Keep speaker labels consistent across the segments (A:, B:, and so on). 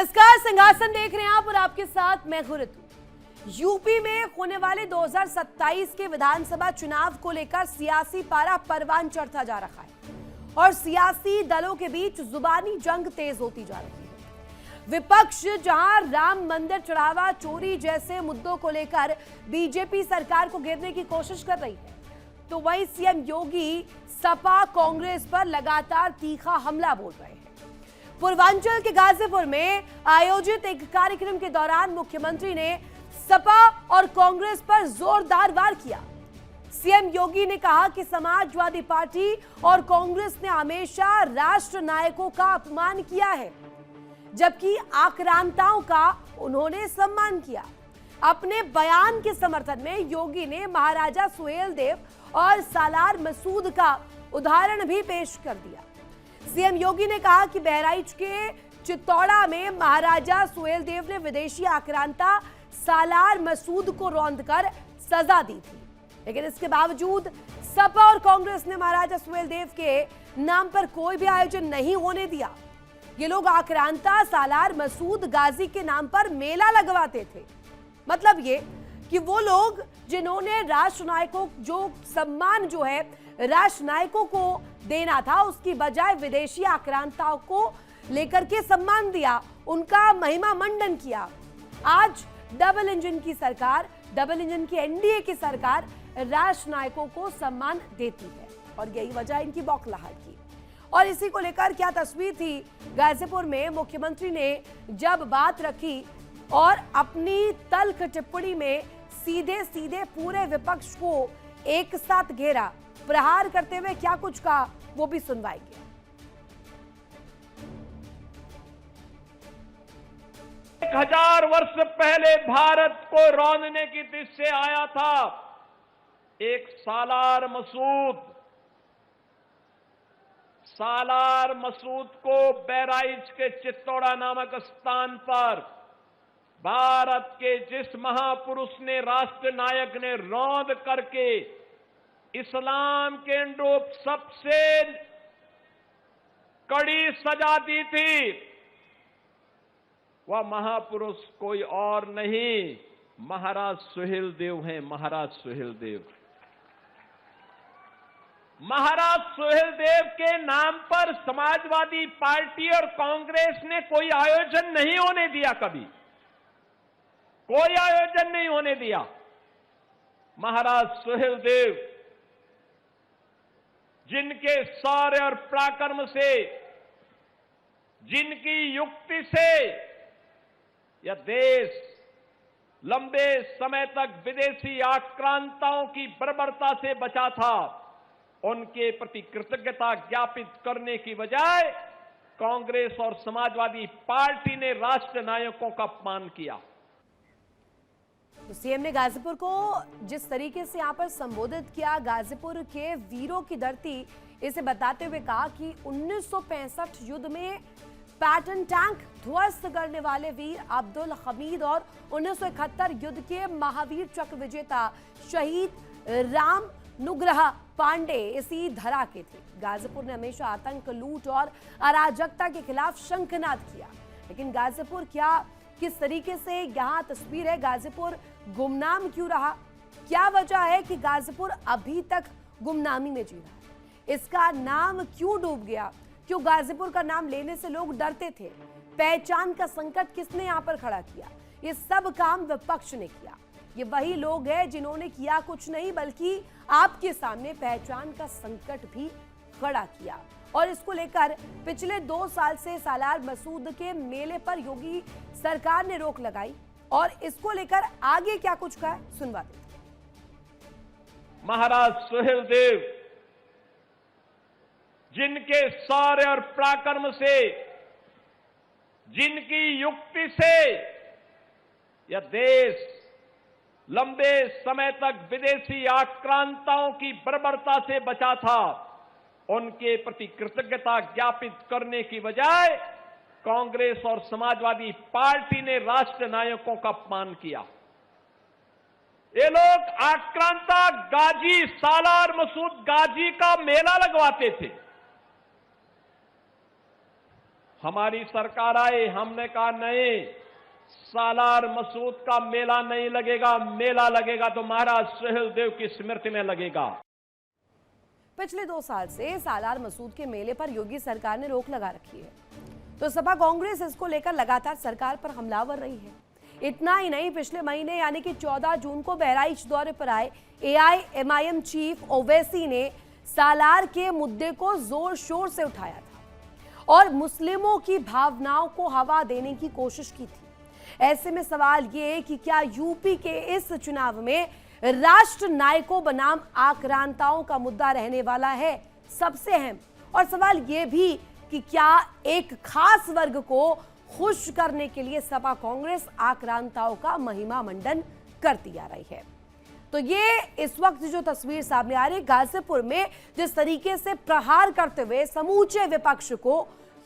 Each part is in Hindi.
A: नमस्कार, सिंहासन देख रहे हैं आप और आपके साथ मैं ऋतु। यूपी में होने वाले 2027 के विधानसभा चुनाव को लेकर सियासी पारा परवान चढ़ता जा रहा है और सियासी दलों के बीच जुबानी जंग तेज होती जा रही है। विपक्ष जहां राम मंदिर चढ़ावा चोरी जैसे मुद्दों को लेकर बीजेपी सरकार को घेरने की कोशिश कर रही है, तो वहीं सीएम योगी सपा कांग्रेस पर लगातार तीखा हमला बोल रहे हैं। पूर्वांचल के गाजीपुर में आयोजित एक कार्यक्रम के दौरान मुख्यमंत्री ने सपा और कांग्रेस पर जोरदार वार किया। सीएम योगी ने कहा कि समाजवादी पार्टी और कांग्रेस ने हमेशा राष्ट्र नायकों का अपमान किया है, जबकि आक्रांताओं का उन्होंने सम्मान किया। अपने बयान के समर्थन में योगी ने महाराजा सुहेलदेव और सालार मसूद का उदाहरण भी पेश कर दिया। सीएम योगी ने कहा कि बहराइच के चित्तौड़ा में महाराजा सुहेलदेव ने विदेशी आक्रांता सालार मसूद को रौंदकर सजा दी थी, लेकिन इसके बावजूद सपा और कांग्रेस ने महाराजा सुहेलदेव के नाम पर कोई भी आयोजन नहीं होने दिया। ये लोग आक्रांता सालार मसूद गाजी के नाम पर मेला लगवाते थे। मतलब ये कि वो लोग जिन्होंने राष्ट्र नायकों जो सम्मान जो है राष्ट्र नायकों को देना था, उसकी बजाय विदेशी आक्रांताओं को लेकर के सम्मान दिया, उनका महिमा मंडन किया। आज डबल इंजन की सरकार, डबल इंजन की एनडीए की सरकार राष्ट्र नायकों को सम्मान देती है और यही वजह इनकी बौखलाहट की। और इसी को लेकर क्या तस्वीर थी गाजीपुर में, मुख्यमंत्री ने जब बात रखी और अपनी तल्ख टिप्पणी में सीधे सीधे पूरे विपक्ष को एक साथ घेरा, प्रहार करते हुए क्या कुछ कहा वो भी सुनवाएंगे।
B: 1000 वर्ष पहले भारत को रौंदने की दिशा से आया था एक सालार मसूद। सालार मसूद को बहराइच के चित्तौड़ा नामक स्थान पर भारत के जिस महापुरुष ने, राष्ट्र नायक ने रौंद करके इस्लाम के अनुरूप सबसे कड़ी सजा दी थी, वह महापुरुष कोई और नहीं, महाराज सुहेलदेव हैं। महाराज सुहेलदेव, महाराज सुहेलदेव के नाम पर समाजवादी पार्टी और कांग्रेस ने कोई आयोजन नहीं होने दिया, कभी कोई आयोजन नहीं होने दिया। महाराज सुहेलदेव जिनके शौर्य और पराक्रम से, जिनकी युक्ति से यह देश लंबे समय तक विदेशी आक्रांताओं की बर्बरता से बचा था, उनके प्रति कृतज्ञता ज्ञापित करने की बजाय कांग्रेस और समाजवादी पार्टी ने राष्ट्र नायकों का अपमान किया।
A: तो सीएम ने गाजीपुर को जिस तरीके से यहां पर संबोधित किया, गाजीपुर के वीरों की धरती, इसे बताते हुए कहा कि 1965 युद्ध में पैटर्न टैंक ध्वस्त करने वाले वीर अब्दुल हमीद और 1971 युद्ध के महावीर चक्र विजेता शहीद राम नुग्रह पांडे इसी धरा के थे। गाजीपुर ने हमेशा आतंक, लूट और अराजकता के खिलाफ शंखनाद किया, लेकिन गाजीपुर किस तरीके से यहाँ तस्वीर है, गाजीपुर गुमनाम क्यों रहा, क्या वजह है कि गाजीपुर अभी तक गुमनामी में जी रहा है, इसका नाम क्यों डूब गया, क्यों गाजीपुर का नाम लेने से लोग डरते थे, पहचान का संकट किसने यहाँ पर खड़ा किया, ये सब काम विपक्ष ने किया। ये वही लोग हैं जिन्होंने किया कुछ नहीं बल्कि आपके सामने पहचान का संकट भी खड़ा किया। और इसको लेकर पिछले 2 साल से सालार मसूद के मेले पर योगी सरकार ने रोक लगाई और इसको लेकर आगे क्या कुछ कहा सुनवा देते।
B: महाराज सुहेलदेव जिनके शौर्य और पराक्रम से, जिनकी युक्ति से यह देश लंबे समय तक विदेशी आक्रांताओं की बर्बरता से बचा था, उनके प्रति कृतज्ञता ज्ञापित करने की बजाय कांग्रेस और समाजवादी पार्टी ने राष्ट्र नायकों का अपमान किया। ये लोग आक्रांता गाजी, सालार मसूद गाजी का मेला लगवाते थे। हमारी सरकार आई, हमने कहा नहीं, सालार मसूद का मेला नहीं लगेगा, मेला लगेगा तो महाराज सुहेलदेव की स्मृति में लगेगा।
A: पिछले 2 साल से सालार मसूद के मेले पर योगी सरकार ने रोक लगा रखी है, तो सपा कांग्रेस इसको लेकर लगातार सरकार पर हमलावर रही है। इतना ही नहीं, पिछले महीने यानी कि 14 जून को बहराइच दौरे पर आए एआईएमआईएम चीफ ओवैसी ने सालार के मुद्दे को जोर शोर से उठाया था और मुस्लिमों की भावनाओं को हवा देने की कोशिश की थी। ऐसे में सवाल ये कि क्या यूपी के इस चुनाव में राष्ट्र नायकों बनाम आक्रांताओं का मुद्दा रहने वाला है सबसे अहम, और सवाल ये भी कि क्या एक खास वर्ग को खुश करने के लिए सपा कांग्रेस आक्रांताओं का महिमा मंडन करती आ रही है। तो ये इस वक्त जो तस्वीर सामने आ रही है, गाजीपुर में जिस तरीके से प्रहार करते हुए समूचे विपक्ष को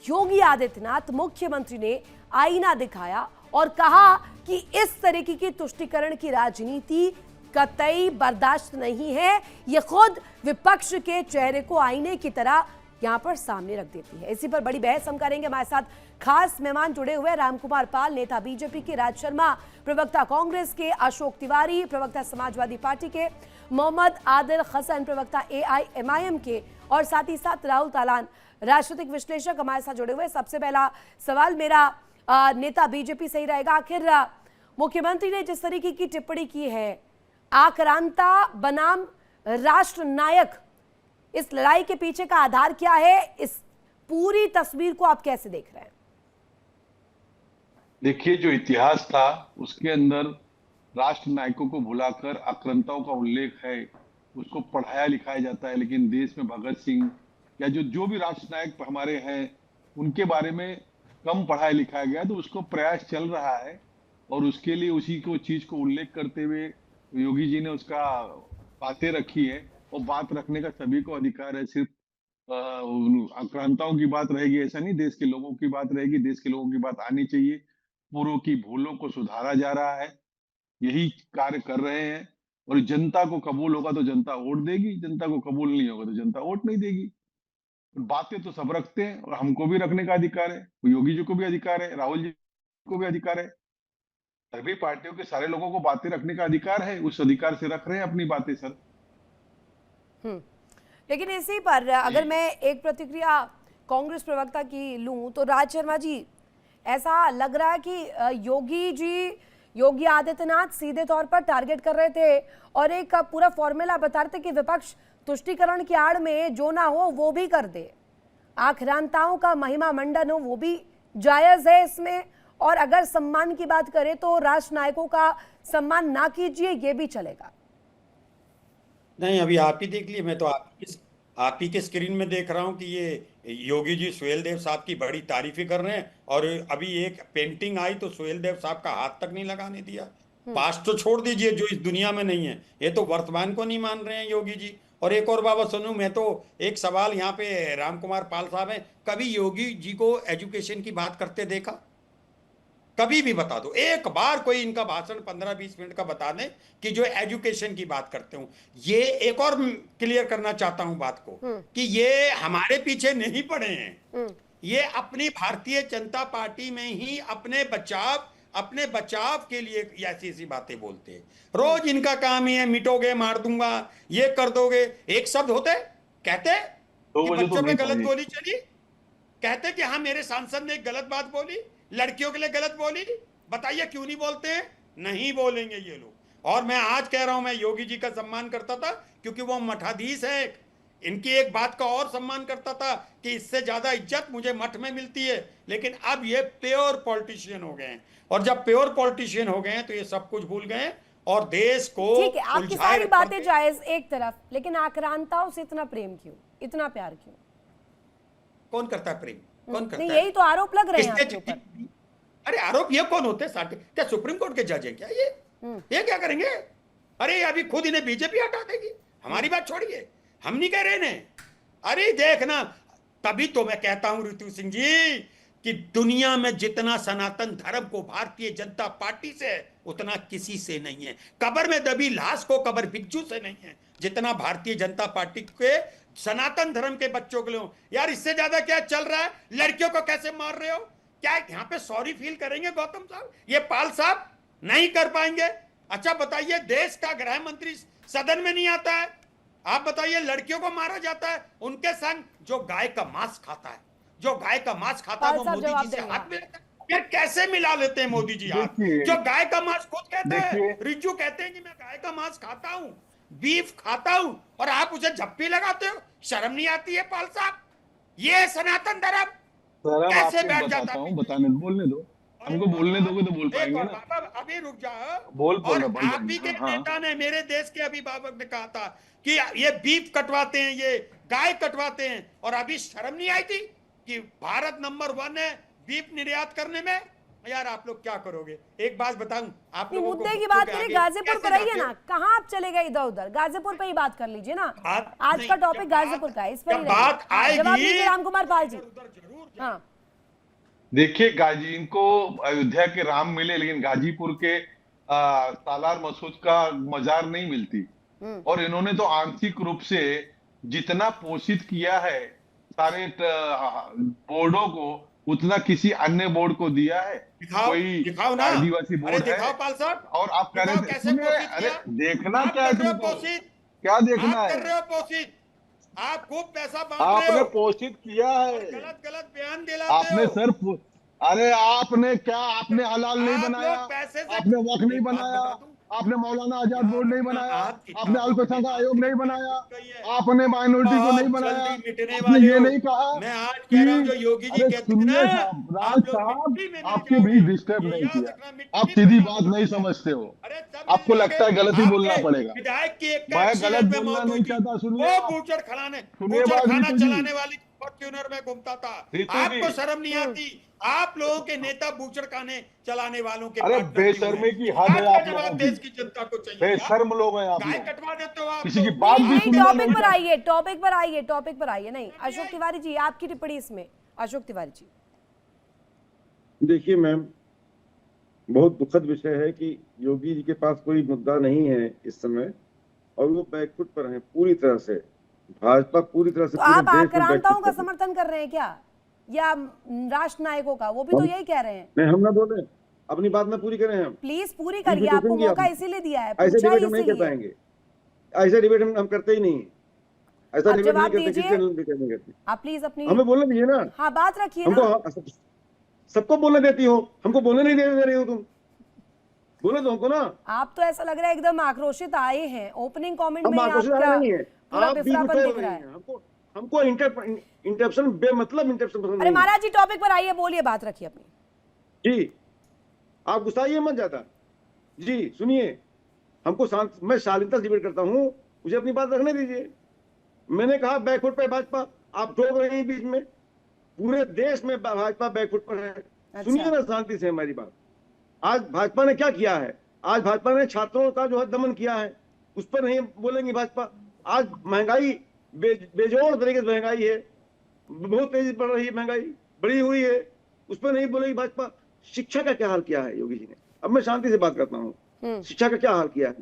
A: योगी आदित्यनाथ मुख्यमंत्री ने आईना दिखाया और कहा कि इस तरीके की तुष्टीकरण की राजनीति कतई बर्दाश्त नहीं है। ये खुद विपक्ष के चेहरे को आईने की तरह यहां पर सामने रख देती है। इसी पर बड़ी बहस हम करेंगे। हमारे साथ खास मेहमान जुड़े हुए रामकुमार पाल, नेता बीजेपी के, राज शर्मा, प्रवक्ता कांग्रेस के, अशोक तिवारी, प्रवक्ता समाजवादी पार्टी के, मोहम्मद आदिल हसन, प्रवक्ता एआईएमआईएम के, और साथ ही साथ राहुल तालान, राजनीतिक विश्लेषक हमारे साथ जुड़े हुए। सबसे पहला सवाल मेरा नेता बीजेपी से ही रहेगा। आखिर मुख्यमंत्री ने जिस तरीके की टिप्पणी की है, आक्रांता बनाम राष्ट्र नायक, इस लड़ाई के पीछे का आधार क्या है? इस पूरी तस्वीर को आप कैसे देख रहे हैं?
C: देखिए, जो इतिहास था उसके अंदर राष्ट्र नायकों को भुलाकर आक्रांताओं का उल्लेख है, उसको पढ़ाया लिखाया जाता है। लेकिन देश में भगत सिंह या जो भी राष्ट्र नायक हमारे हैं उनके बारे में कम पढ़ाया लिखाया गया। तो उसको प्रयास चल रहा है और उसके लिए उसी को चीज को उल्लेख करते हुए योगी जी ने उसका बातें रखी है। और बात रखने का सभी को अधिकार है, सिर्फ आक्रांताओं की बात रहेगी ऐसा नहीं, देश के लोगों की बात रहेगी, देश के लोगों की बात आनी चाहिए। पूर्व की भूलों को सुधारा जा रहा है, यही कार्य कर रहे हैं। और जनता को कबूल होगा तो जनता वोट देगी, जनता को कबूल नहीं होगा तो जनता वोट नहीं देगी। बातें तो सब रखते हैं और हमको भी रखने का अधिकार है, योगी जी को भी अधिकार है, राहुल जी को भी अधिकार है, सभी पार्टियों के सारे लोगों को बातें रखने का अधिकार है। उस अधिकार से रख रहे हैं अपनी बातें सर।
A: लेकिन इसी पर अगर मैं एक प्रतिक्रिया कांग्रेस प्रवक्ता की लूं तो राज शर्मा जी, ऐसा लग रहा है कि योगी आदित्यनाथ सीधे तौर पर टारगेट कर रहे थे और एक पूरा फॉर्मूला बता रहे थे कि विपक्ष तुष्टीकरण की आड़ में जो ना हो वो भी कर दे, आक्रांताओं का महिमा मंडन हो वो भी जायज है इसमें, और अगर सम्मान की बात करें तो राष्ट्र नायकों का सम्मान ना कीजिए ये भी चलेगा।
D: नहीं, अभी आप ही देख लिए, मैं तो आप ही के स्क्रीन में देख रहा हूं कि ये योगी जी सुहेलदेव साहब की बड़ी तारीफें कर रहे हैं। और अभी एक पेंटिंग आई तो सुहेलदेव साहब का हाथ तक नहीं लगाने दिया। पास्ट तो छोड़ दीजिए, जो इस दुनिया में नहीं है, ये तो वर्तमान को नहीं मान रहे हैं योगी जी। और एक और बाबा सुनूं, मैं तो एक सवाल यहाँ पे रामकुमार पाल साहब है, कभी योगी जी को एजुकेशन की बात करते देखा? कभी भी बता दो, एक बार कोई इनका भाषण 15-20 मिनट का बता दें कि जो एजुकेशन की बात करते हूं। ये एक और क्लियर करना चाहता हूं बात को कि ये हमारे पीछे नहीं पड़े हैं, ये अपनी भारतीय जनता पार्टी में ही अपने बचाव के लिए ऐसी ऐसी बातें बोलते हैं। रोज इनका काम ही है, मिटोगे, मार दूंगा, ये कर दोगे। एक शब्द होते कहते कि बच्चों पे गलत गोली चली, कहते कि हाँ मेरे सांसद ने एक गलत बात बोली, लड़कियों के लिए गलत बोली, बताइए क्यों नहीं बोलते हैं? नहीं बोलेंगे ये लोग। और मैं आज कह रहा हूं, मैं योगी जी का सम्मान करता था क्योंकि वो मठाधीश है, इनकी एक बात का और सम्मान करता था कि इससे ज्यादा इज्जत मुझे मठ में मिलती है। लेकिन अब ये प्योर पॉलिटिशियन हो गए हैं, और जब प्योर पॉलिटिशियन हो गए हैं तो ये सब कुछ भूल गए और देश को
A: ठीक है, आपकी सारी बातें जायज एक तरफ, लेकिन आक्रांताओं से इतना प्रेम क्यों, इतना प्यार क्यों?
D: कौन करता है प्रेम? कौन करता है?
A: यही तो आरोप लग रहे हैं आपके ऊपर।
D: अरे आरोप ये कौन होते हैं? क्या सुप्रीम कोर्ट के जज है क्या ये क्या करेंगे? अरे अभी खुद इन्हें बीजेपी हटा देगी। हमारी बात छोड़िए, हम नहीं कह रहे ने। अरे देखना, तभी तो मैं कहता हूं ऋतु सिंह जी, कि दुनिया में जितना सनातन धर्म को भारतीय जनता पार्टी से है उतना किसी से नहीं है। कब्र में दबी लाश को कब्र बिच्छू से नहीं है जितना भारतीय जनता पार्टी के सनातन धर्म के बच्चों के लिए। यार इससे ज्यादा क्या चल रहा है? लड़कियों को कैसे मार रहे हो? क्या यहाँ पे सॉरी फील करेंगे गौतम साहब? ये पाल साहब नहीं कर पाएंगे? अच्छा बताइए, देश का गृह मंत्री सदन में नहीं आता है? आप बताइए, लड़कियों को मारा जाता है, उनके संग जो गाय का मांस खाता है, जो गाय का मांस खाता है वो मोदी जी से हाथ मिलाता है। फिर कैसे मिला लेते हैं मोदी जी हाथ? जो गाय का मांस खुद कहते हैं, रिज्जू कहते हैं कि मैं गाय का मांस खाता हूं, बीफ खाता हूं, और आप उसे झप्पी लगाते हो। शर्म नहीं आती है पाल साहब? ये सनातन धर्म कैसे बैठ जाता है?
C: बताने बोलने दो, हमको बोलने दोगे तो बोल पाएंगे ना।
D: बाबा अभी रुक जाओ।
C: बोल
D: और आप भी के नेता ने, मेरे देश के अभिभावक ने कहा था कि ये बीफ कटवाते हैं, ये गाय कटवाते हैं, और अभी शर्म नहीं आई थी कि भारत नंबर 1 है बीफ निर्यात करने में। यार आप लोग क्या करोगे? एक बात बताऊं आप लोगों को,
A: मुद्दे की बात करें, गाजीपुर पर आइए ना, कहाँ आप चले गए इधर उधर? गाजीपुर पे ही बात कर लीजिए ना, आज का टॉपिक गाजीपुर का है, इस पर
D: बात आएगी।
A: जवाब दीजिए रामकुमार पाल जी। हाँ
C: देखिए, इनको अयोध्या के राम मिले लेकिन गाजीपुर के सालार मसूद का मजार नहीं मिलती। और इन्होंने तो आंशिक रूप से जितना पोषित किया है सारे बोर्डों को, उतना किसी अन्य बोर्ड को दिया है।
D: दिखाओ ना,
C: आदिवासी बोर्ड
D: दिखाओ पाल साहब।
C: और आप कह रहे थे अरे देखना क्या है तुमको? क्या देखना है?
D: कर रहे हो पोषित, आप खूब पैसा बांट रहे
C: आपने
D: हो,
C: पोषित किया है,
D: गलत गलत बयान दिलाते
C: आपने
D: हो।
C: सर अरे आपने क्या, आपने हलाल नहीं बनाया, आपने वक्फ नहीं बनाया, आपने मौलाना आजाद बोर्ड नहीं बनाया, आपने अल्पसंख्यक आयोग नहीं बनाया, आपने माइनॉरिटी को नहीं बनाया, आपने ये नहीं कहा।
D: मैं आज कह रहा हूं जो योगी जी कहते हैं ना,
C: राज साहब आपके भी डिस्टर्ब नहीं किया, आप सीधी बात नहीं समझते हो, आपको लगता है गलत ही बोलना पड़ेगा। मैं गलत बोलना नहीं चाहता। सुनिए,
D: बूचड़ खाना
C: सुनिए
D: चलाने वाली फॉर्च्यूनर में घूमता था, आपको शर्म नहीं आती? आप लोगों के नेता बूचड़ खाने चलाने वालों के
C: अरे बेशर्मी की हद है आप लोगों की,
D: देश की जनता को चाहिए।
C: बेशर्म लोग हैं आप
D: गाय
C: लोग,
D: कटवा देते हो आप।
C: किसी की बात भी सुनना
A: टॉपिक पर आइए, टॉपिक पर आइए, टॉपिक पर आइए। नहीं, अशोक तिवारी जी आपकी टिप्पणी इसमें। अशोक तिवारी जी
E: देखिए मैम, बहुत दुखद विषय है कि योगी जी के पास कोई मुद्दा नहीं है इस समय, और वो बैकफुट पर हैं पूरी तरह से। भाजपा पूरी तरह से,
A: तो आप आक्रांताओं का समर्थन कर रहे हैं क्या, या राष्ट्र नायकों का? वो भी तो यही कह रहे हैं।
E: नहीं, हम ना बोले, अपनी बात ना पूरी करें हम।
A: प्लीज पूरी करिए, आपको मौका इसीलिए दिया है।
E: ऐसे डिबेट हम नहीं कर पाएंगे, ऐसे डिबेट हम करते ही नहीं, ऐसा डिबेट नहीं करते, किसी चैनल पे नहीं करते।
A: आप प्लीज अपनी
E: हमें बोलने दीजिए ना।
A: हाँ, बात रखिए ना।
E: हमको सबको बोलने देती हो, हमको बोलने नहीं दे रही हो तुम, बोले तो हमको ना।
A: आप तो ऐसा लग रहा है एकदम आक्रोशित आए हैं ओपनिंग कमेंट में।
E: आक्रोशित नहीं है, आप भी
A: दिख रहा है।
E: हमको इंटरप्शन बेमतलब इंटरप्शन पसंद नहीं।
A: अरे महाराज जी टॉपिक पर आइए, बोलिए, बात रखिए अपनी।
E: जी आप गुस्साइए मत ज्यादा जी, सुनिए, हमको शांत, मैं शालीनता से डिबेट करता हूँ, मुझे अपनी बात रखने दीजिए। मैंने कहा बैकफुट पे भाजपा, आप टोक रहे हैं बीच में। पूरे देश में भाजपा बैकफुट पर है।
A: अच्छा।
E: सुनिए ना शांति से हमारी बात। आज भाजपा ने क्या किया है? आज भाजपा ने छात्रों का जो है दमन किया है, उस पर नहीं बोलेंगे भाजपा। आज महंगाई बेजोड़ तरीके से महंगाई है, बहुत तेजी बढ़ रही है, महंगाई बढ़ी हुई है, उस पर नहीं बोलेगी भाजपा। शिक्षा का क्या हाल किया है योगी जी ने? अब मैं शांति से बात करता हूँ, शिक्षा का क्या हाल किया है?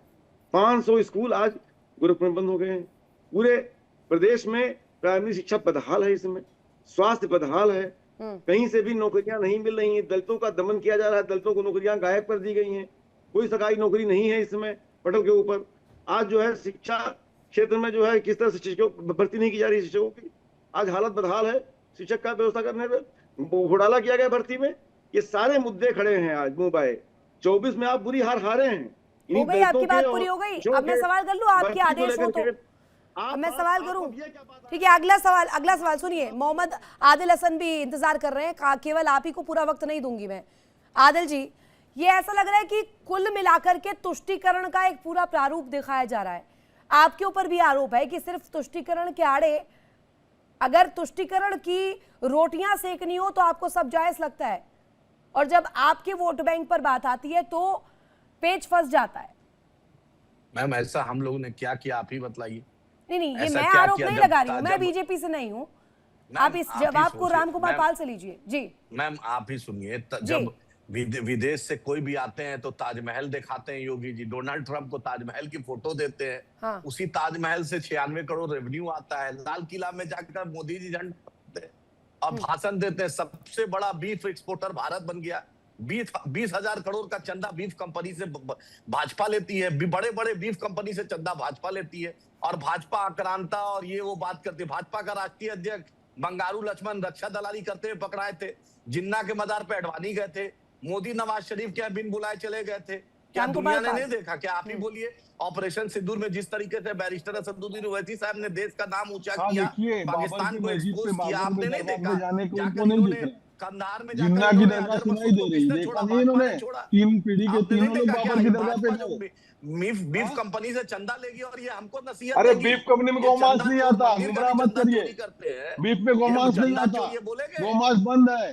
E: 500 स्कूल आज गोरखपुर में बंद हो गए हैं। पूरे प्रदेश में प्राइमरी शिक्षा बदहाल है, इसमें स्वास्थ्य बदहाल है, कहीं से भी नौकरियां नहीं मिल रही हैं, दलितों का दमन किया जा रहा है, दलितों को नौकरियां गायब कर दी गई हैं, कोई सरकारी नौकरी नहीं है इसमें पटल के ऊपर। आज जो है शिक्षा क्षेत्र में जो है किस तरह से शिक्षकों भर्ती नहीं की जा रही, शिक्षकों की आज हालत बदहाल है। शिक्षक का व्यवस्था करने में घोटाला किया गया भर्ती में, ये सारे मुद्दे खड़े हैं आज मुंबई 24 में। आप बुरी हारे हैं।
A: हो गई आपकी बात पूरी हो गई। अब मैं सवाल कर लूं, आपके आदेश हो तो अब मैं सवाल करूं? ठीक है, अगला सवाल सुनिए। मोहम्मद आदिल हसन भी इंतजार कर रहे हैं, केवल आप ही को पूरा वक्त नहीं दूंगी मैं। आदिल जी, ये ऐसा लग रहा है कि कुल मिलाकर के तुष्टीकरण का एक पूरा प्रारूप दिखाया जा रहा है। आपके ऊपर भी आरोप है कि सिर्फ तुष्टीकरण के आड़े, अगर तुष्टीकरण की रोटियां सेकनी हो तो आपको सब जायज लगता है, और जब आपके वोट बैंक पर बात आती है तो पेच फंस जाता है।
F: मैम ऐसा हम लोगों ने क्या किया, आप ही बतलाइए।
A: नहीं, ये मैं आरोप नहीं लगा रही हूँ, मैं बीजेपी से नहीं हूँ,
F: मैम,
A: आप इस
F: आप ही
A: जवाब को
F: सोचिए,
A: रामकुमार
F: मैम,
A: पाल से लीजिए जी।
F: मैम आप ही सुनिए,
A: जी।
F: जब विदेश से कोई भी आते हैं तो ताजमहल दिखाते हैं योगी जी, डोनाल्ड ट्रंप को ताजमहल की फोटो देते हैं।
A: हाँ।
F: उसी ताजमहल से 96 करोड़ रेवेन्यू आता है। लाल किला में जाकर मोदी जी झंडा फहराते हैं और भाषण देते हैं। सबसे बड़ा बीफ एक्सपोर्टर भारत बन गया। 20,000 करोड़ का चंदा बीफ कंपनी से भाजपा लेती है। बड़े बड़े बीफ कंपनी से चंदा भाजपा लेती है और भाजपा आक्रांता और ये वो बात करती है। भाजपा का राष्ट्रीय अध्यक्ष बंगारू लक्ष्मण रक्षा दलाली करते हुए पकड़ाए थे। जिन्ना के मजार पे अडवाणी गए थे। मोदी नवाज शरीफ के बिन बुलाए चले गए थे। क्या दुनिया ने नहीं देखा? क्या आप ही बोलिए, ऑपरेशन सिंदूर में जिस तरीके से बैरिस्टर असदुद्दीन ओवैसी साहब ने देश का नाम ऊंचा किया,
C: देखिए,
F: पाकिस्तान को एक्सपोज किया, आपने नहीं देखा?
C: जाने को
F: जाकर
C: उनको नहीं
F: इन्होंने
C: दिख रहा।
F: कंधार में
C: जिन्ना
F: जाकर
C: की
F: इन्होंने
C: दरगाह
F: अजहर
C: सुनाई
F: मसूद
C: दे
F: को
C: रही,
F: किसने
C: देखा
F: छोड़ा?
C: नहीं
F: भाजपा
C: इन्होंने?
F: ने छोड़ा।
C: तीन पीढ़ी के
F: आपने नहीं
C: तीनों लोग
F: देखा क्या
C: बाबर की
F: ये
C: दरगाह पे
F: भाजपा जो
C: गए।
F: बीफ कंपनी से चंदा लेगी और ये हमको नसीहत
C: अरे
F: देगी?
C: बीफ कंपनी में
F: ये
C: गोमांस
F: चंदा
C: नहीं
F: चोर
C: आता,
F: मंदिर का
C: गुमराह
F: भी
C: मत
F: चंदा
C: करिए।
F: चोरी करते हैं।
C: बीफ में गोमांस
F: ये
C: नहीं
F: चंदा
C: आता,
F: चोर, ये बोलेंगे
C: गोमांस बंद है।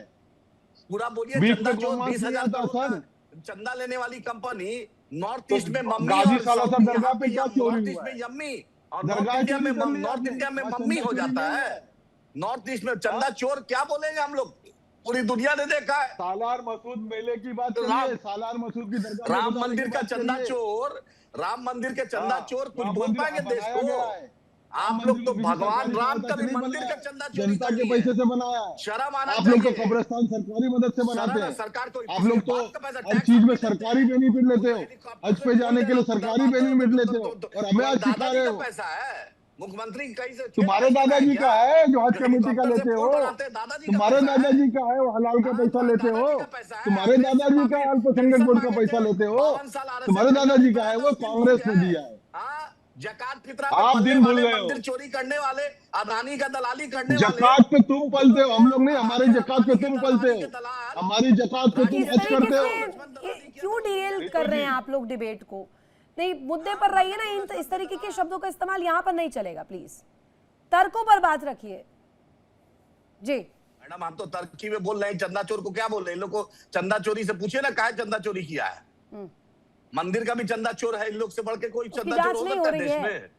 F: पूरा बोलिए।
C: बीफ
F: चंदा
C: में
F: चोर
C: गोमांस
F: 20,000
C: नहीं आता,
F: करोड़
C: सर।
F: का चंदा लेने वाली कंपनी नॉर्थ
C: तो
F: ईस्ट में मम्मी
C: गाजी
F: और
C: साला
F: साउथ
C: सब दरगाह पे क्या चोरी
F: नॉर्थ ईस्ट
C: हुआ
F: में
C: है?
F: यम्मी और
C: दरगाह
F: नॉर्थ इंडिया में
C: चोरी कर लिया
F: नॉर्थ
C: आपने।
F: इंडिया में
C: वहाँ
F: मम्मी
C: चंदा
F: हो
C: चोरी
F: जाता
C: नहीं
F: है।
C: हुआ है।
F: नॉर्थ ईस्ट में चंदा चोर क्या बोलेंगे हम लोग? पूरी दुनिया ने देखा है।
C: सालार मसूद मेले की बात
F: तो
C: करिए। सालार मसूद की दरगाह में
F: राम
C: बताने
F: मंदिर
C: की
F: का
C: बात
F: चंदा
C: करिए।
F: चोर, राम मंदिर के चंदा
C: हाँ,
F: चोर कुछ
C: राम
F: बोल
C: मंदिर
F: पाएंगे देश
C: बनाया
F: को?
C: गया है। राम
F: आप लोग
C: मंदिर
F: तो
C: को किसी
F: भगवान
C: सरकारी
F: राम
C: सहायता
F: का
C: से
F: भी
C: नहीं
F: मंदिर
C: बनाया
F: का
C: है।
F: चंदा चोरी
C: जनता
F: कर
C: के
F: ली
C: पैसे
F: है।
C: से बनाया है।
F: शर्म आना
C: आप लोग तो
F: चाहिए।
C: कब्रिस्तान सरकारी मदद से बनाते
F: शर्म,
C: हैं।
F: सरकार को
C: आप लोग तो
F: बात का पैसा
C: हर
F: टैक्स
C: चीज
F: आप
C: में
F: ही देते
C: सरकारी
F: हैं।
C: बेनिफिट लेते
F: वो
C: हो।
F: हेलीकॉप्टर
C: हज
F: से
C: पे
F: फूल
C: जाने के लिए
F: उधर
C: सरकारी
F: मारते हो
C: बेनिफिट
F: तो
C: लेते हो और हमें आज सिखा
F: दादाजी
C: रहे
F: का
C: हो।
F: पैसा है। मुख्यमंत्री कहीं से
C: तुम्हारे दादाजी का है जो हज
F: जो
C: कमेटी का
F: हेलीकॉप्टर से
C: लेते
F: फूल
C: हो।
F: बनाते हैं, दादाजी का
C: तुम्हारे
F: पैसा है।
C: दादाजी का है वो हलाल का
F: हाँ,
C: पैसा
F: तुम्हारे
C: लेते हो।
F: दादाजी का पैसा है।
C: तुम्हारे
F: देश से
C: दादाजी का
F: माफी
C: अल्पसंख्यक
F: पेंशन
C: बोर्ड का
F: मांगे
C: पैसा
F: थे।
C: लेते हो।
F: 52 साल RSS
C: तुम्हारे
F: जेल में
C: दादाजी
F: बिताए
C: का है
F: थे,
C: वो
F: उसकी
C: कांग्रेस
F: भूख
C: ने
F: है।
C: दिया है।
F: हाँ, जकात फितरा
C: आप
F: में पलने
C: दिन भूल
F: वाले,
C: गए हो।
F: मंदिर चोरी करने वाले, अदानी का दलाली करने वाले,
C: जकात पे तुम पलते हो, हम लोग नहीं। हमारी
F: अदानी और
C: जकात पे
F: अंबानी के
C: तुम पलते
F: दलाली के
C: हो।
F: दलाल।
C: हमारी जकात पे तुम
A: इस
C: खर्च
A: तरीके
C: करते हो।
A: से क्यों डिरेल कर रहे हैं आप लोग डिबेट को? नहीं, मुद्दे पर रहिए ना। इस तरीके के शब्दों का इस्तेमाल यहाँ पर नहीं चलेगा। प्लीज तर्कों पर बात रखिए जी।
F: मैडम हम तो तर्की में बोल रहे हैं। चंदा चोर को क्या बोल रहे हैं? इन लोग को चंदा चोरी से पूछिए ना, काहे चंदा चोरी किया है? मंदिर का भी चंदा चोर है। इन लोग से बढ़ के कोई चंदा चोर हो सकता है देश में?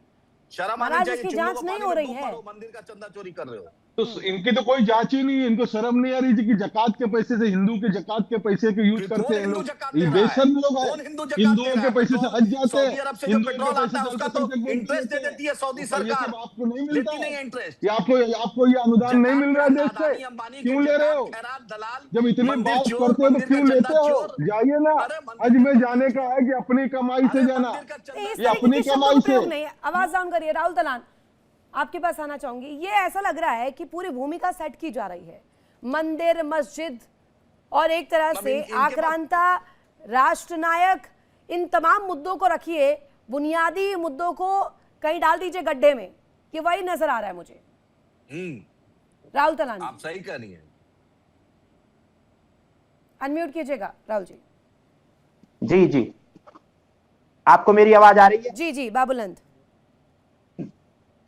F: शर्म आनी
A: महाराज,
F: चाहिए।
A: उसकी जांच नहीं हो रही है।
F: मंदिर का चंदा चोरी कर रहे हो
C: तो इनकी तो कोई जांच ही नहीं है। इनको शर्म नहीं आ रही थी कि जकात के पैसे से, हिंदू के जकात के पैसे के यूज करते हैं लोग। ये बेशर्म लोग हैं। हिंदुओं के पैसे से हज जाते हैं।
F: सऊदी अरब से जो
C: हिंदुओं के
F: पेट्रोल
C: पैसे
F: आता है
C: से
F: उसका तो
C: अल्पसंख्यक वोट
F: इंटरेस्ट दे
C: लेते हैं।
F: देती है सऊदी
C: तो ये
F: सरकार।
C: सब आपको नहीं मिलता
F: लेती नहीं है
C: है
F: इंटरेस्ट।
C: कि आपको ये अनुदान नहीं मिल रहा है देश से?
F: अदानी अंबानी
C: क्यों ले रहे हो?
F: खैरात दलाल,
C: जब इतनी
F: मंदिर
C: बात
F: चोर,
C: करते हो तो
F: मंदिर का
C: क्यों
F: चंदा
C: लेते हो?
F: चोर।
C: जाइए ना।
F: अरे
C: हज में जाने का है कि अपनी कमाई से
F: अरे
C: जाना?
F: मंदिर का चंदा
A: इस
C: ये
A: तरीके
C: अपनी
A: के शब्दों
C: कमाई
A: का
C: से।
A: प्रयोग नहीं। आवाज डाउन करिए। राहुल दलान, आपके पास आना चाहूंगी। ये ऐसा लग रहा है कि पूरी भूमिका सेट की जा रही है। मंदिर, मस्जिद और एक तरह से आक्रांता, राष्ट्रनायक, इन तमाम मुद्दों को रखिए, बुनियादी मुद्दों को कहीं डाल दीजिए गड्ढे में, कि वही नजर आ रहा है मुझे। राहुल दलान,
F: आप सही कह रही हैं।
A: अनम्यूट कीजिएगा राहुल जी।
G: जी जी, आपको मेरी आवाज आ रही है?
A: जी जी बाबूलंद।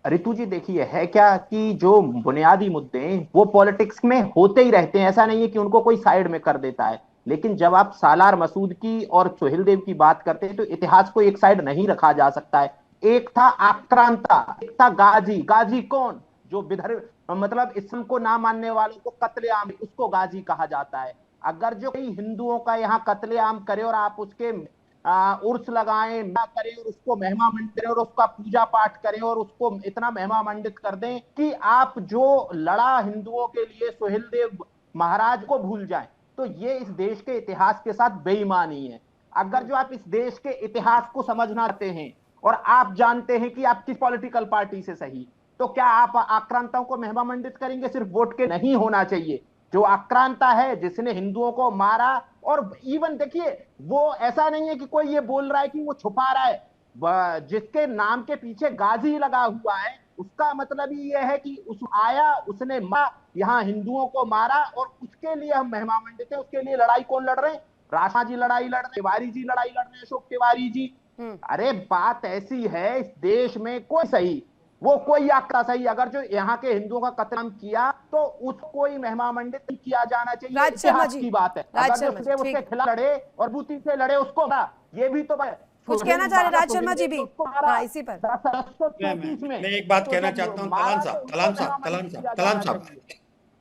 G: रितु जी देखिए, है क्या कि जो बुनियादी मुद्दे हैं वो पॉलिटिक्स में होते ही रहते हैं। ऐसा नहीं है कि उनको कोई साइड में कर देता है। लेकिन जब आप सालार मसूद की और सोहेल देव की बात करते हैं तो इतिहास को एक साइड नहीं रखा जा सकता है। एक था आक्रांता, एक था गाजी। गाजी कौन? जो विदर्भ मतलब इस्लाम को ना मानने वालों को कत्लेआम, उसको गाजी कहा जाता है। अगर जो कई हिंदुओं का यहाँ कत्लेआम करे और आप उसके उर्स लगाएं, ना करें और उसको महिमा मंडित करें और उसका पूजा पाठ करें और उसको इतना महिमा मंडित कर दें कि आप जो लड़ा हिंदुओं के लिए सोहेल देव महाराज को भूल जाएं, तो ये इस देश के इतिहास के साथ बेईमानी है। अगर जो आप इस देश के इतिहास को समझना चाहते हैं और आप जानते हैं कि आप किस पॉलिटिकल पार्टी से सही, तो क्या आप आक्रांताओं को महिमा मंडित करेंगे? सिर्फ वोट के नहीं होना चाहिए। जो आक्रांता है, जिसने हिंदुओं को मारा, और इवन देखिए वो ऐसा नहीं है कि कोई ये बोल रहा है कि वो छुपा रहा है। जिसके नाम के पीछे गाजी लगा हुआ है, उसका मतलब ही ये है कि उस आया, उसने यहाँ हिंदुओं को मारा और उसके लिए हम महिमा मंडित हैं। उसके लिए लड़ाई कौन लड़ रहे हैं? राणा जी लड़ाई लड़ रहे हैं, तिवारी जी लड़ाई लड़ रहे हैं, अशोक तिवारी जी। अरे बात ऐसी है, इस देश में कोई सही, वो कोई आक्रा सही, अगर जो यहाँ के हिंदुओं का कत्लेआम किया तो उसको कोई महिमा मंडित नहीं किया जाना चाहिए। इतिहास की बात है। अगर जो उसके खिलाफ लड़े और बूती से लड़े उसको, ये भी तो
A: कुछ कहना चाह रहे राज शर्मा जी भी? हाँ, इसी पर
D: मैं एक बात कहना चाहता हूँ।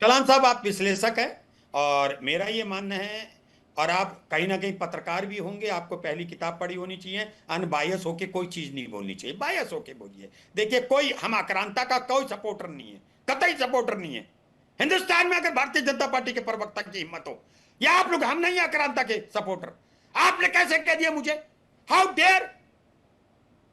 D: तलान साहब आप विश्लेषक हैं और मेरा ये मानना है, और आप कहीं ना कहीं पत्रकार भी होंगे, आपको पहली किताब पढ़ी होनी चाहिए, अनबायस होके कोई चीज नहीं बोलनी चाहिए, बायस होके बोलिए। देखिए, कोई हम आक्रांता का कोई सपोर्टर नहीं है, कतई सपोर्टर नहीं है। हिंदुस्तान में अगर भारतीय जनता पार्टी के प्रवक्ता की हिम्मत हो, या आप लोग, हम नहीं आक्रांता के सपोर्टर, आपने कैसे कह दिया मुझे? हाउ डेयर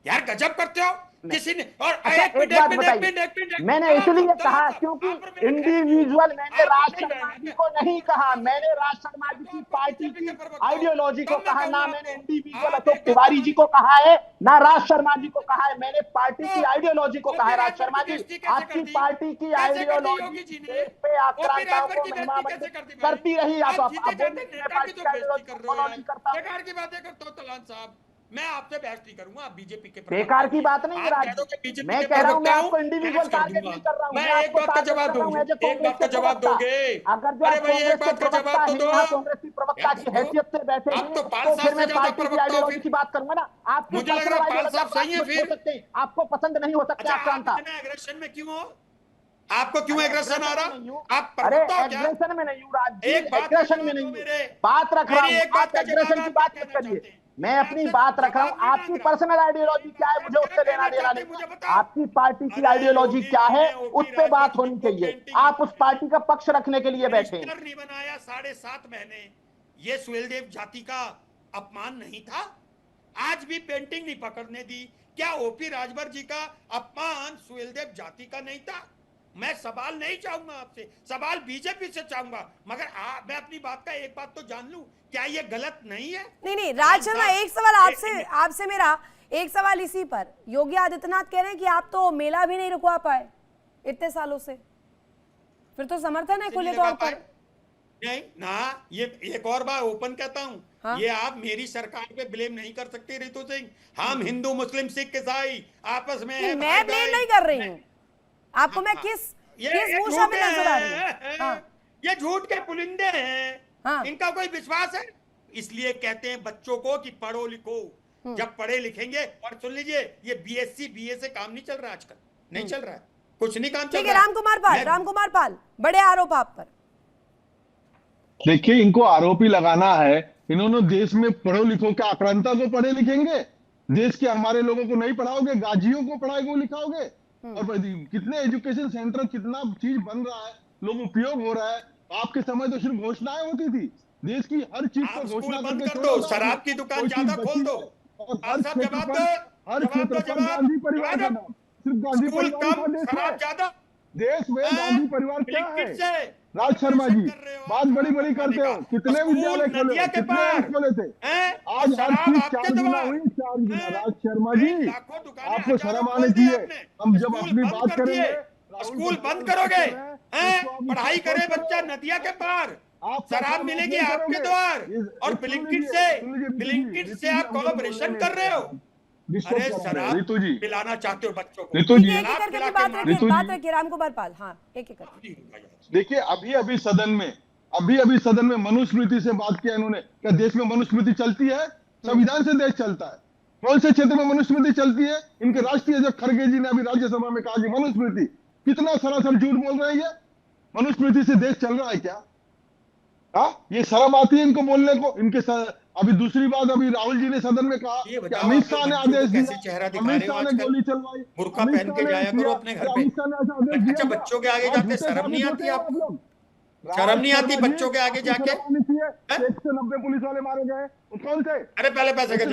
D: यार, गजब करते हो किसी ने। और
G: अच्छा, एक बात बताइए, मैंने इसलिए कहा क्योंकि इंडिविजुअल मैंने राज शर्मा जी को नहीं कहा, मैंने राज शर्मा जी की पार्टी की आइडियोलॉजी को कहा, ना मैंने इंडिविजुअल अशोक तिवारी जी को कहा है, ना राज शर्मा जी को कहा है, मैंने पार्टी की आइडियोलॉजी को कहा है। राज शर्मा जी, आपकी पार्टी की आइडियोलॉजी पे आक्रांताओं को महिमामंडित करती रही, आप पार्टी की आइडियोलॉजी को फॉलो नहीं करता।
D: बेकार की बातें करते हो तलान साहब, मैं आपसे बहस नहीं करूंगा। आप बीजेपी के
G: बेकार की बात नहीं है राज, मैं कह रहा हूं, मैं आपको इंडिविजुअल टारगेट नहीं कर रहा हूं,
D: मैं एक बात का जवाब दूंगा, एक बात का जवाब दोगे?
G: अगर जो कांग्रेस के प्रवक्ता हैं, यहाँ कांग्रेस की प्रवक्ता की हैसियत से बैठे हैं, तो फिर मैं पार्टी की आइडियोलॉजी की बात करूंगा ना। आपको
D: मुझे लग रहा है पाल साहब सही है, फिर
G: आपको पसंद नहीं हो सकता आक्रांता।
D: एग्रेशन में क्यों हो? आपको क्यों एग्रेशन आ रहा? आप
G: अरे एग्रेशन में नहीं हूँ राज, एग्रेशन में नहीं हूँ, बात रख रहा हूँ, आप एग्रेशन की बात मत करिए, मैं अपनी बात रख रहा हूँ। आपकी पर्सनल आइडियोलॉजी क्या है, मुझे उससे लेना देना नहीं। आपकी पार्टी की आइडियोलॉजी क्या है, उस पे बात होनी चाहिए। आप उस पार्टी का पक्ष रखने के लिए बैठे हैं।
D: नहीं बनाया 7.5 महीने, ये सुहेलदेव जाति का अपमान नहीं था? आज भी पेंटिंग नहीं पकड़ने दी। क्या ओपी राजभर जी का अपमान सुहेलदेव जाति का नहीं था? मैं सवाल नहीं चाहूंगा आपसे, सवाल बीजेपी से चाहूंगा, मगर मैं अपनी बात का एक बात तो जान लूं, क्या ये गलत नहीं है?
A: नहीं, राज शर्मा, एक सवाल आपसे मेरा एक सवाल इसी पर। योगी आदित्यनाथ कह रहे हैं कि आप तो मेला भी नहीं रुकवा पाए इतने सालों से, फिर तो समर्थन है खुले तौर पर।
D: नहीं ना, ये एक और बात ओपन कहता हूँ, हाँ? ये आप मेरी सरकार पे ब्लेम नहीं कर सकते रितु सिंह। हम हिंदू मुस्लिम सिख ईसाई आपस में,
A: मैं ब्लेम नहीं कर रही हूँ आपको, मैं किस मूषा में नजर आ रही हूँ? हाँ।
D: ये झूठ के पुलिंदे हैं, हाँ। इनका कोई विश्वास है? इसलिए कहते हैं बच्चों को कि पढ़ो लिखो, जब पढ़े लिखेंगे। और सुन लीजिए, ये बीएससी बीए से काम नहीं चल रहा आजकल, नहीं चल रहा है, कुछ नहीं काम चल रहा है।
A: रामकुमार पाल, बड़े आरोप आप पर।
C: देखिए, इनको आरोपी लगाना है, इन्होंने देश में पढ़ो लिखो, क्या आक्रांता को पढ़े लिखेंगे? देश के हमारे लोगों को नहीं पढ़ाओगे, गाजियों को पढ़ाओगे लिखाओगे? और कितने एजुकेशन सेंटर, कितना चीज बन रहा है, लोग उपयोग हो रहा है। आपके समय तो सिर्फ घोषणाएं होती थी, देश की हर चीज को घोषणा
D: बंद कर दो, शराब की दुकान ज्यादा खोल दो,
C: और हर क्षेत्र पर गांधी परिवार का नाम, सिर्फ गांधी परिवार का देश है, देश में गांधी परिवार क्या है? राज शर्मा जी, बात बड़ी बड़ी करते हो, कितने विद्यालय खोले, कितने खोले थे? आज हर चीज 4 गुना हुई, 4 गुना। राज शर्मा जी, आपको शर्म आनी चाहिए। हम जब अपनी बात करेंगे,
F: स्कूल बंद करोगे, पढ़ाई करे बच्चा नदिया के पार, शराब मिलेगी आपके द्वार, और ब्लिंकिट से आप कोलैबोरेशन कर रहे हो। अरे शराब पिलाना चाहते हो बच्चों को।
C: रितु जी,
A: बात रखिए रामकुमार पाल। हाँ, एक
C: देखिए, अभी सदन में मनुस्मृति से बात किया इन्होंने। क्या देश में मनुस्मृति चलती है? संविधान से देश चलता है। कौन से क्षेत्र में मनुस्मृति चलती है? इनके राष्ट्रीय अध्यक्ष खड़गे जी ने अभी राज्यसभा में कहा कि मनुस्मृति, कितना सरासर झूठ बोल रहे हैं। मनुस्मृति से देश चल रहा है क्या? ये शर्म आती है इनको बोलने को। अभी दूसरी बात, अभी राहुल जी ने सदन में कहा कि अमित शाह ने आदेश दिया, अमित शाह ने गोली चलवाई,
D: बुर्का पहन के जाया करो अपने घर पे। अच्छा, बच्चों के आगे जाके शर्म नहीं आती आपको? शर्म नहीं आती बच्चों के आगे जाके?
C: 190 पुलिस वाले मारे गए, कौन थे?
D: अरे पहले पैसे का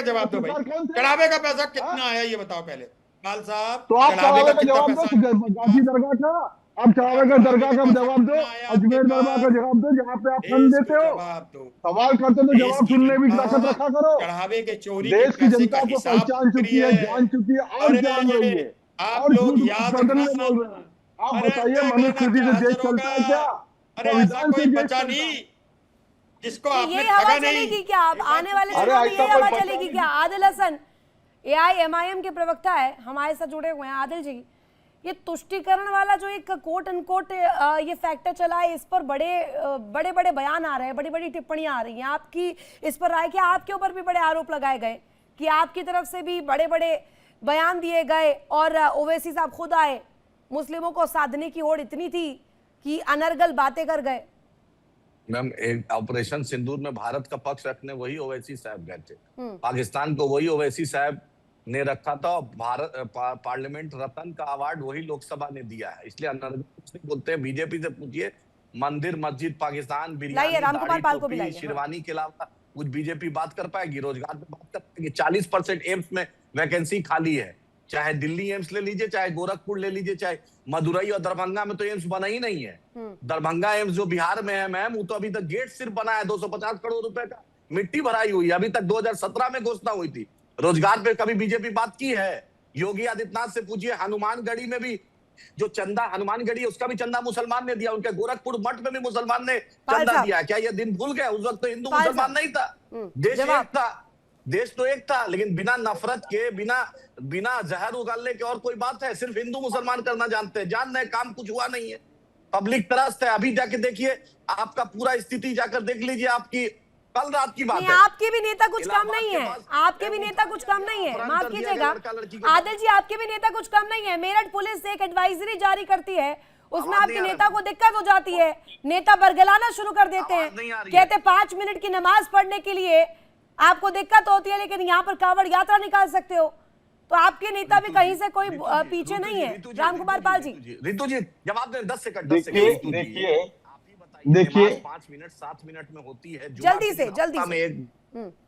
D: जवाब दो भाई। चढ़ावे का पैसा कितना आया ये बताओ पहले पाल साहब।
C: तो आप चढ़ावे का जवाब दो, गाजी दरगाह का आप चढ़ावे का दरगाह का जवाब दो, अजमेर दरगाह का जवाब दो, जहाँ पे आप फंड देते हो। सवाल करते तो जवाब सुनने भी ताकत रखा करो।
D: चढ़ावे के चोरी
C: देश की जनता को पहचान चुकी है, जान चुकी है, और जान रही है।
D: आप लोग याद रखना,
C: आप बताइए, मनुस्मृति से देश चलता है क्या?
D: संविधान से बचा नहीं जिसको आपने ठगा नहीं।
A: क्या आने वाले समय में ये हवा चलेगी क्या? आदिल हसन AIMIM के प्रवक्ता है, हमारे साथ जुड़े हुए हैं। आदिल जी, ये तुष्टीकरण वाला जो एक कोट अनकोट ये फैक्टर चला है, इस पर बड़े बड़े बयान आ रहे हैं, बड़ी बड़ी टिप्पणियां आ रही हैं। आपकी इस पर राय क्या? आपके ऊपर भी बड़े आरोप लगाए गए कि आपकी तरफ से भी बड़े बड़े बयान दिए गए और ओवैसी साहब खुद आए, मुस्लिमों को साधने की होड़ इतनी थी कि अनर्गल बातें कर गए।
F: मैम, एक ऑपरेशन सिंदूर में भारत का पक्ष रखने वही ओवैसी साहब गए थे, पाकिस्तान को वही ओवैसी साहब ने रखा था, और भारत पार्लियामेंट रत्न का अवार्ड वही लोकसभा ने दिया है। इसलिए अनर्गल बोलते हैं। बीजेपी से पूछिए, मंदिर मस्जिद पाकिस्तान बिरयानी
A: रामकुमार पाल को भी लाइए,
F: शेरवानी के अलावा कुछ बीजेपी बात कर पाएगी? रोजगार पे बात कर पाएगी? 40% एम्स में वैकेंसी खाली है, चाहे दिल्ली एम्स ले लीजिए, चाहे गोरखपुर ले लीजिए, चाहे मदुरई और दरभंगा में तो एम्स बना ही नहीं है। दरभंगा एम्स जो बिहार में है मैम, वो तो अभी तक गेट सिर्फ बना है 250 करोड़ रुपए का, मिट्टी भराई हुई है, अभी तक 2017 में घोषणा हुई थी। रोजगार पे कभी बीजेपी बात की है? योगी आदित्यनाथ से पूछिए, हनुमानगढ़ी में भी जो चंदा, हनुमानगढ़ी उसका भी चंदा मुसलमान ने दिया, उनके गोरखपुर मठ में भी मुसलमान ने चंदा दिया। क्या ये दिन भूल गए? उस वक्त तो हिंदू मुसलमान नहीं था, देश एक था, देश तो एक था, लेकिन बिना नफरत के, बिना जहर उगलने के और कोई बात है? सिर्फ हिंदू मुसलमान करना जानते हैं, जान रहे काम कुछ हुआ नहीं है, पब्लिक त्रस्त है। अभी जाके देखिए, आपका पूरा स्थिति जाकर देख लीजिए, आपकी कल रात की बात है।
A: आपके भी नेता कुछ कम नहीं है, आपके भी नेता कुछ कम नहीं है, माफ कीजिएगा आदिल जी, आपके भी नेता कुछ कम नहीं है। मेरठ पुलिस एक एडवाइजरी जारी करती है, उसमें आपके नेता को दिक्कत हो जाती है, नेता बरगलाना शुरू कर देते हैं, कहते 5 मिनट की नमाज पढ़ने के लिए आपको दिक्कत होती है, लेकिन यहाँ पर कांवड़ यात्रा निकाल सकते हो। तो आपके नेता भी कहीं से कोई पीछे नहीं है। रामकुमार पाल जी,
F: रितु जी जवाब दें, 10 सेकंड।
C: देखिए
F: 5 मिनट 7 मिनट में होती है,
A: जल्दी से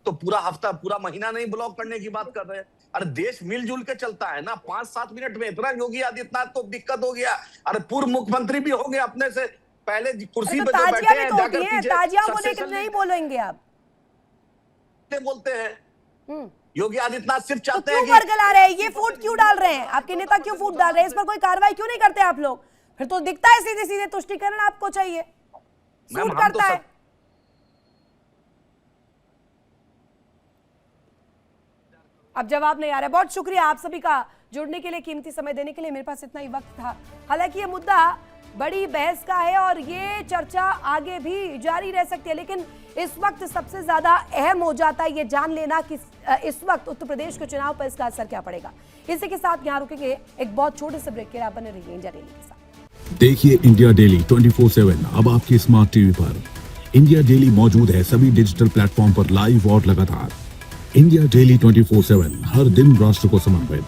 F: तो पूरा हफ्ता, पूरा महीना नहीं ब्लॉक करने की बात कर रहे हैं। अरे देश मिलजुल के चलता है ना, 5-7 मिनट में इतना योगी आदित्यनाथ को दिक्कत हो गया। अरे पूर्व मुख्यमंत्री भी हो गए, अपने से पहले कुर्सी पे जो बैठे हैं, जाकर
A: ताजिया को लेकर नहीं बोलेंगे आप,
F: बोलते हैं योगी आदित्यनाथ सिर्फ चाहते
A: हैं, क्यों बरगला रहे हैं? ये फूट क्यों डाल रहे हैं? आपके नेता क्यों फूट डाल रहे हैं? इस पर कोई कार्रवाई क्यों नहीं करते आप लोग? फिर तो दिखता है सीधे सीधे तुष्टीकरण आपको चाहिए, सूट करता है। अब जवाब नहीं आ रहा है। बहुत शुक्रिया आप सभी का जुड़ने के लिए, कीमती समय देने के लिए। मेरे पास इतना ही वक्त था। हालांकि ये मुद्दा बड़ी बहस का है और ये चर्चा आगे भी जारी रह सकती है, लेकिन इस वक्त सबसे ज्यादा अहम हो जाता है ये जान लेना कि इस वक्त उत्तर प्रदेश के चुनाव पर इसका असर क्या पड़ेगा। इसी के साथ यहाँ रुकेंगे, एक बहुत छोटे से ब्रेक के लिए। आप बने रहिए इंडिया डेली के साथ।
H: देखिए इंडिया डेली 24/7 अब आपकी स्मार्ट टीवी पर। इंडिया डेली मौजूद है सभी डिजिटल प्लेटफॉर्म पर लाइव और लगातार। इंडिया डेली 24/7 हर दिन राष्ट्र को समर्पित।